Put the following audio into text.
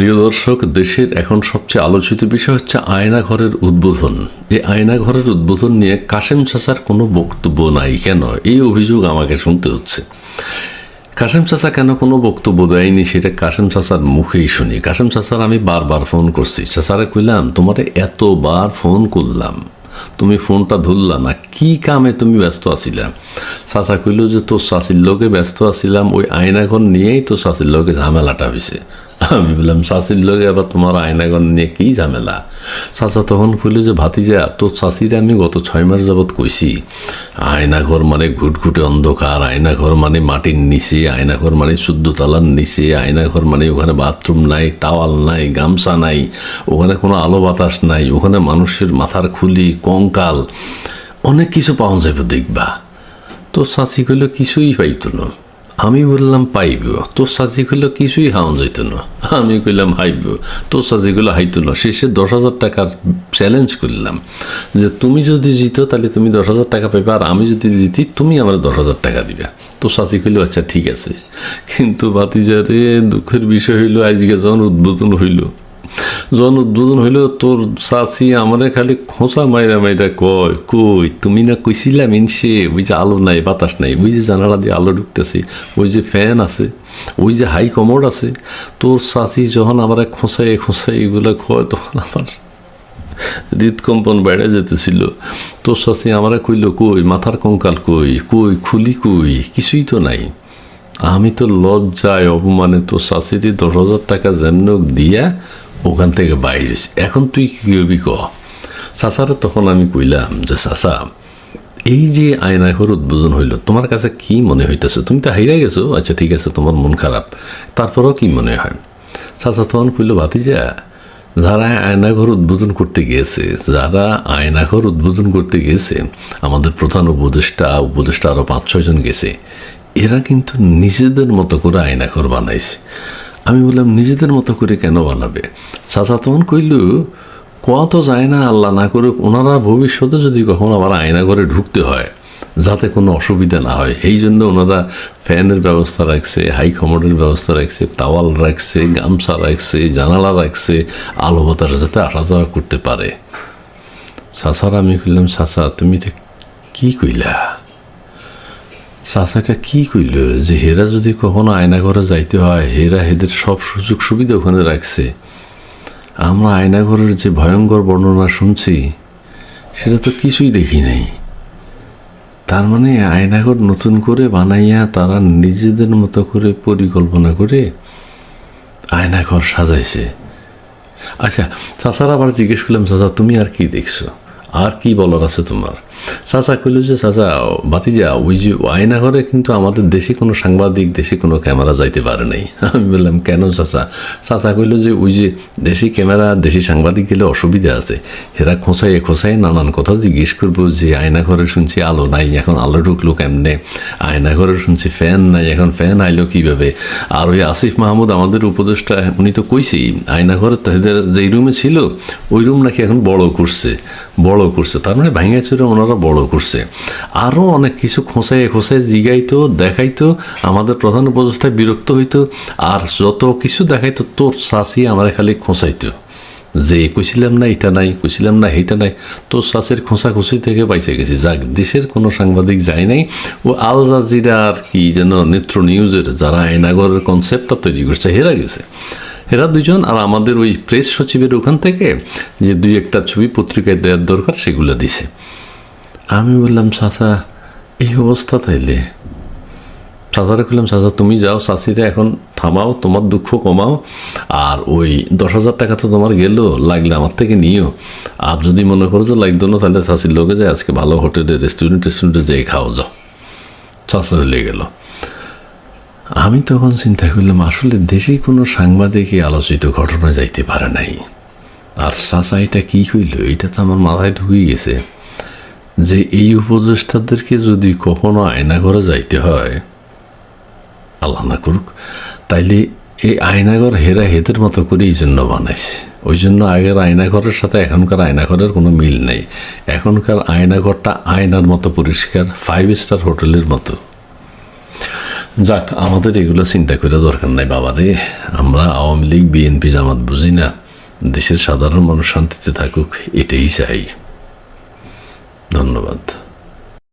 প্রিয় দর্শক, দেশের এখন সবচেয়ে আলোচিত বিষয় হচ্ছে আয়নাঘরের উদ্বোধন। এই আয়নাঘরের উদ্বোধন নিয়ে কাশেম চাচার কোনো বক্তব্য নাই কেন, এই অভিযোগ আমাকে শুনতে হচ্ছে। কাশেম চাচা কেন কোনো বক্তব্য দেয়নি সেটা কাশেম চাচার মুখেই শুনি। কাশেম চাচার আমি বারবার ফোন করছি, চাচারে কইলাম তোমারে এতবার ফোন করলাম, তুমি ফোনটা ধরলা না, কি কামে তুমি ব্যস্ত আছিলাম? চাচা কইল যে তোর চাচির লোকে ব্যস্ত আছিলাম, ওই আয়নাঘর নিয়েই তো চাচির লোকে ঝামেলাটা হয়েছে। আমি বললাম চাচির লোকে আবার তোমার আয়নাঘর নিয়ে কী ঝামেলা? চাচা তখন কইল যে ভাতিজা, তোর চাচিরে আমি গত 6 মাস যাবৎ কইছি আয়নাঘর মানে ঘুটঘুটে অন্ধকার, আয়নাঘর মানে মাটির নিচে, আয়নাঘর মানে 14 তলার নিচে, আয়নাঘর মানে ওখানে বাথরুম নাই, টাওয়াল নাই, গামছা নাই, ওখানে কোনো আলো বাতাস নাই, ওখানে মানুষের মাথার খুলি, কঙ্কাল, অনেক কিছু পাওয়া যাবে দেখবা। তোর চাচি কইল কিছুই পাইত না। আমি বললাম পাইব। তোর চাচি কইল কিছুই হাওয়া যাইত না। আমি কইলাম হাইব। তোর চাচি কইল হাইতো না। শেষে 10,000 টাকার চ্যালেঞ্জ করলাম যে তুমি যদি জিতো তাহলে তুমি 10,000 টাকা পাইবে, আর আমি যদি জিতি তুমি আমার 10,000 টাকা দিবে। তোর চাচি কইল আচ্ছা ঠিক আছে। কিন্তু ভাতিজারে দুঃখের বিষয় হইল, আজকে যখন উদ্বোধন হইল তোর চাচি আমারে খালি খোঁচা মাইরা মাইরা কয়, কই তুমি না কইছিলা মিনসে ওই যে আলো নাই বাতাস নাই, ওই যে জানালা দিয়ে আলো ঢুকতেছে, ওই যে ফ্যান আছে, ওই যে হাই কমোড আছে। তোর চাচি যখন আমার খোঁচাই এগুলো কয় তখন আমার হৃদকম্পন বেড়ে যেতেছিল। তোর চাচি আমারে কইল কই মাথার কঙ্কাল কই, কই খুলি কই, কিছুই তো নাই। আমি তো লজ্জায় অপমানে তোর চাচিটি 10,000 টাকা যেন দিয়া ওখান থেকে বাইরে। এখন তুই কী করবি ক? চাচারে তখন আমি কইলাম যে চাচা, এই যে আয়নাঘর উদ্বোধন হইল তোমার কাছে কি মনে হইতেছে? তুমি তো হাইরা গেছো, আচ্ছা ঠিক আছে তোমার মন খারাপ, তারপরেও কি মনে হয়? চাচা তখন কইল ভাতিজা, যারা আয়নাঘর উদ্বোধন করতে গিয়েছে আমাদের প্রধান উপদেষ্টা আরও 5-6 জন গেছে, এরা কিন্তু নিজেদের মতো করে আয়নাঘর বানাইছে। আমি বললাম নিজেদের মতো করে কেন বানাবে? চাচা তখন কইল কোয়া তো যায় না, আল্লাহ না করুক ওনারা ভবিষ্যতে যদি কখনো আবার আয়নাঘরে ঢুকতে হয় যাতে কোনো অসুবিধা না হয়, এই জন্য ওনারা ফ্যানের ব্যবস্থা রাখছে, হাই কমোডের ব্যবস্থা রাখছে, টাওয়াল রাখছে, গামছা রাখছে, জানালা রাখছে, আলো বাতাস যাতে আসা যাওয়া করতে পারে। চাচারা আমি কইলাম চাচা তুমি তো কী কইলা? চাচাটা কি কইল যে হেরা যদি কখনো আয়নাঘরে যাইতে হয় হেদের সব সুযোগ সুবিধা ওখানে রাখছে। আমরা আয়নাঘরের যে ভয়ঙ্কর বর্ণনা শুনছি সেটা তো কিছুই দেখি নাই। তার মানে আয়নাঘর নতুন করে বানাইয়া তারা নিজেদের মতো করে পরিকল্পনা করে আয়নাঘর সাজাইছে। আচ্ছা, চাচারা আবার জিজ্ঞেস করলাম চাচা তুমি আর কি দেখছো, আর কি বলার আছে তোমার? চাচা কইল যে চাচা ভাতিজা, ওই যে আয়নাঘরে কিন্তু আমাদের দেশে কোনো সাংবাদিক, দেশে কোনো ক্যামেরা যাইতে পারে নাই। আমি বললাম কেন চাচা? চাচা কইল যে ওই যে দেশি ক্যামেরা, দেশি সাংবাদিক গেলে অসুবিধা আছে, এরা খোঁচাই নানান কথা জিজ্ঞেস করবো যে আয়নাঘরে শুনছি আলো নাই, এখন আলো ঢুকলো কেমনে? আয়নাঘরে শুনছি ফ্যান নাই, এখন ফ্যান আইলো কীভাবে? আর ওই আসিফ মাহমুদ আমাদের উপদেষ্টা, উনি তো কইছি আয়নাঘরে তাদের যেই রুমে ছিল ওই রুম নাকি এখন বড় করছে, তার মানে ভাঙা চুরে ওনারা বড় করছে। আরও অনেক কিছু খোঁচাই জিগাইতো, দেখাইতো, আমাদের প্রধান উপদেষ্টায় বিরক্ত হইতো, আর যত কিছু দেখাইতো তোর চাচি আমার খালি খোঁচাইতো যে কইছিলাম না এটা নাই, কইছিলাম না এইটা নাই। তোর চাষের খোঁচাখুচি থেকে বাইচে গেছি। যাক, দেশের কোনো সাংবাদিক যায় নাই। ও আল জাজিরা আর কি যেন নেত্র নিউজের যারা আয়নাঘরের কনসেপ্টটা তৈরি করছে হেরা গেছে। এরা দুজন আর আমাদের ওই প্রেস সচিবের ওখান থেকে যে 2-1টা ছবি পত্রিকায় দেওয়ার দরকার সেগুলো দিছে। আমি বললাম চাচা এই অবস্থা তাইলে? চাচারে বললাম চাচা তুমি যাও, চাচিরা এখন থামাও, তোমার দুঃখ কমাও, আর ওই 10,000 টাকা তো তোমার গেল, লাগলে আমার থেকে নিও, আর যদি মনে করো যে লাগতো না তাহলে চাচির লোকে যায় আজকে ভালো হোটেলে রেস্টুরেন্টে যেয়ে খাও যাও। চাচা হলে গেল। আমি তখন চিন্তা করলাম আসলে দেশে কোনো সাংবাদিকই আলোচিত ঘটনা যাইতে পারে নাই। আর চাচা এটা কী কইল এটা তো আমার মাথায় ঢুকে গেছে যে এই উপদেষ্টাদেরকে যদি কখনো আয়নাঘরে যাইতে হয়, আল্লাহ না করুক, তাইলে এই আয়নাঘর হেরা হেদের মতো করে এই জন্য বানাইছে। ওই জন্য আগের আয়নাঘরের সাথে এখনকার আয়নাঘরের কোনো মিল নেই। এখনকার আয়নাঘরটা আয়নার মতো পরিষ্কার, 5 স্টার হোটেলের মতো। যাক, আমাদের এগুলো চিন্তা করে দরকার নাই বাবা রে। আমরা আওয়ামী লীগ, বিএনপি, জামাত বুঝি না। দেশের সাধারণ মানুষ শান্তিতে থাকুক, এটাই চাই। ধন্যবাদ।